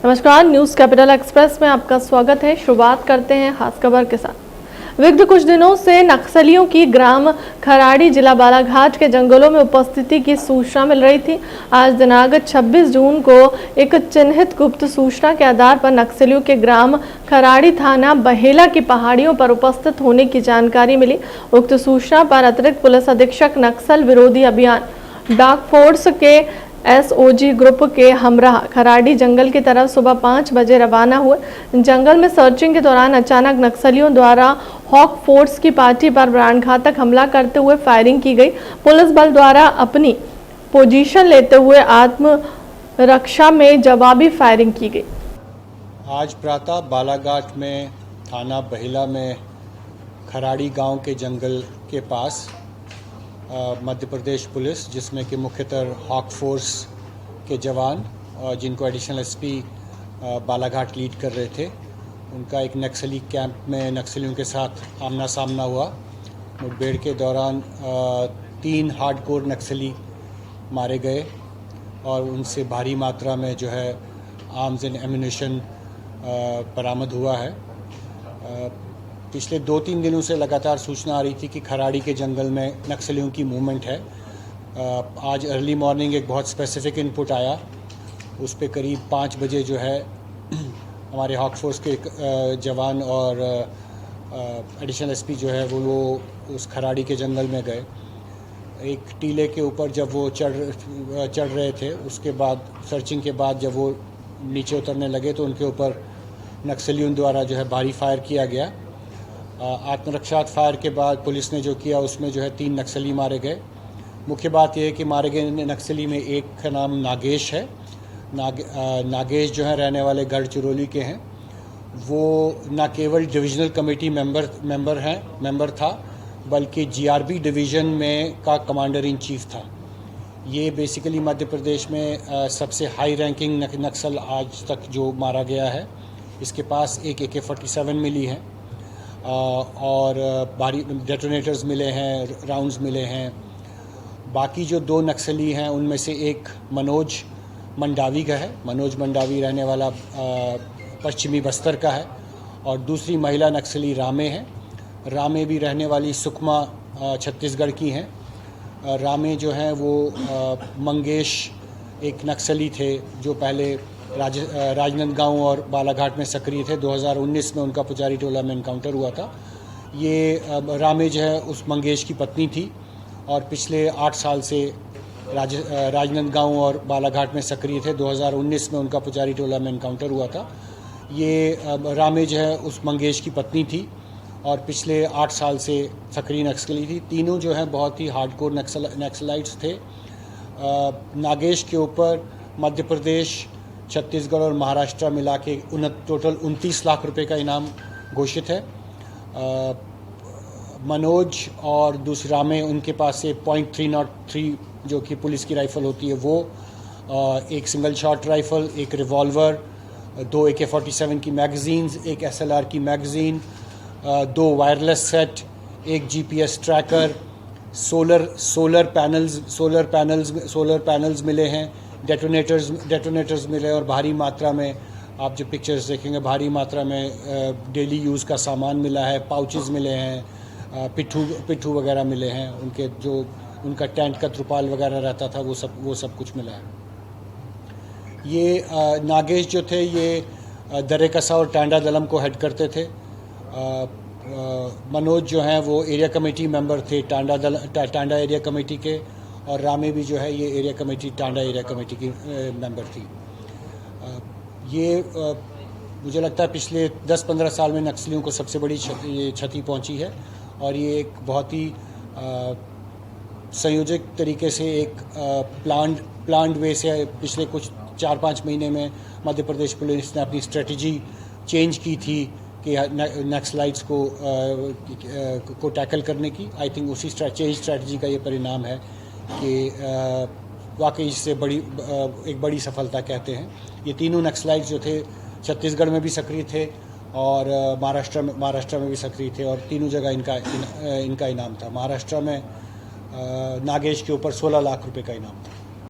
नमस्कार, news capital express में आपका स्वागत है। शुरुआत करते हैं खास खबर के साथ। विगत कुछ दिनों से नक्सलियों की ग्राम खराड़ी जिला बालाघाट के जंगलों में उपस्थिति की सूचना मिल रही थी। आज दिनांक 26 जून को एक चिन्हित गुप्त सूचना के आधार पर नक्सलियों के ग्राम खराड़ी थाना बहेला की पहाड़ियों पर उपस्थित होने की जानकारी मिली। उक्त सूचना पर अतिरिक्त पुलिस अधीक्षक नक्सल विरोधी अभियान डाक फोर्स के एसओजी ग्रुप के हमराह खराड़ी जंगल की तरफ सुबह 5 बजे रवाना हुए। जंगल में सर्चिंग के दौरान अचानक नक्सलियों द्वारा हॉक फोर्स की पार्टी पर प्राणघातक हमला करते हुए फायरिंग की गई। पुलिस बल द्वारा अपनी पोजीशन लेते हुए आत्मरक्षा में जवाबी फायरिंग की गई। आज प्रातः बालाघाट में थाना बहेला में खराड़ी गांव के जंगल के पास मध्य प्रदेश पुलिस, जिसमें कि मुख्यतः हॉक फोर्स के जवान और जिनको एडिशनल एसपी बालाघाट लीड कर रहे थे, उनका एक नक्सली कैंप में नक्सलियों के साथ आमना सामना हुआ। मुठभेड़ के दौरान 3 हार्डकोर नक्सली मारे गए और उनसे भारी मात्रा में जो है आर्म्स एंड एम्यूनिशन बरामद हुआ है। पिछले 2-3 दिनों से लगातार सूचना आ रही थी कि खराड़ी के जंगल में नक्सलियों की मूवमेंट है। आज अर्ली मॉर्निंग एक बहुत स्पेसिफिक इनपुट आया। उस पे करीब 5 बजे जो है हमारे हॉक फोर्स के जवान और एडिशनल एसपी जो है वो उस खराड़ी के जंगल में गए। एक टीले के ऊपर जब वो चढ़ रहे थे, उसके बाद सर्चिंग के बाद जब वो नीचे उतरने लगे तो उनके ऊपर नक्सलियों द्वारा जो है भारी फायर किया गया। आत्मरक्षा फायर के बाद पुलिस ने जो किया उसमें जो है 3 नक्सली मारे गए। मुख्य बात यह है कि मारे गए नक्सली में एक का नाम नागेश है। नागेश जो है रहने वाले गढ़चिरौली के हैं। वो न केवल डिविजनल कमेटी मेंबर था, बल्कि जीआरबी डिवीज़न में का कमांडर इन चीफ था। ये बेसिकली मध्य प्रदेश में सबसे हाई रैंकिंग नक्सल आज तक जो मारा गया है। इसके पास एक AK-47 मिली है और भारी डेटोनेटर्स मिले हैं, राउंड्स मिले हैं। बाकी जो 2 नक्सली हैं उनमें से एक मनोज मंडावी का है। मनोज मंडावी रहने वाला पश्चिमी बस्तर का है और दूसरी महिला नक्सली रामे है। रामे भी रहने वाली सुकमा छत्तीसगढ़ की हैं। रामे जो हैं वो मंगेश एक नक्सली थे जो पहले राजनांदगांव और बालाघाट में सक्रिय थे। 2019 में उनका पुजारी टोला में इनकाउंटर हुआ था। ये रामे जो है उस मंगेश की पत्नी थी और पिछले 8 साल से राजनांदगांव और बालाघाट में सक्रिय थे। 2019 में उनका पुजारी टोला में इनकाउंटर हुआ था। ये रामे जो है उस मंगेश की पत्नी थी और पिछले 8 साल से सक्रिय नक्सली थी। तीनों जो है बहुत ही हार्डकोर नक्सलाइट्स थे। नागेश के ऊपर मध्य प्रदेश, छत्तीसगढ़ और महाराष्ट्र मिला के टोटल 29 लाख रुपए का इनाम घोषित है। मनोज और दूसरा में उनके पास से .303 जो कि पुलिस की राइफ़ल होती है वो, एक सिंगल शॉट राइफ़ल, एक रिवॉल्वर, 2 AK-47 की मैगज़ीन्स, एक SLR की मैगज़ीन, 2 वायरलेस सेट, एक GPS ट्रैकर, सोलर पैनल्स मिले हैं, डेटोनेटर्स मिले और भारी मात्रा में आप जो पिक्चर्स देखेंगे भारी मात्रा में डेली यूज़ का सामान मिला है। पाउचेस मिले हैं, पिट्ठू वगैरह मिले हैं, उनके जो उनका टेंट का त्रिपाल वगैरह रहता था वो सब कुछ मिला है। ये नागेश जो थे ये दरेकसा और टांडा दलम को हेड करते थे। मनोज जो हैं वो एरिया कमेटी मेंबर थे टांडा एरिया कमेटी के, और रामे भी जो है ये area committee Tanda area committee की मेंबर थी। ये मुझे लगता है पिछले 10-15 साल में नक्सलियों को सबसे बड़ी क्षति पहुंची है और ये एक बहुत ही संयोजित तरीके से एक प्लान्ड वे से पिछले कुछ 4-5 महीने में मध्य प्रदेश पुलिस ने अपनी स्ट्रेटजी चेंज की थी कि नक्सलाइट्स को टैकल करने की। आई थिंक उसी चेंज स्ट्रेटजी का ये परिणाम है कि वाकई इससे एक बड़ी सफलता कहते हैं। ये तीनों नक्सलाइट्स जो थे छत्तीसगढ़ में भी सक्रिय थे और महाराष्ट्र में भी सक्रिय थे और तीनों जगह इनका इनाम था। महाराष्ट्र में नागेश के ऊपर 16 लाख रुपए का इनाम था।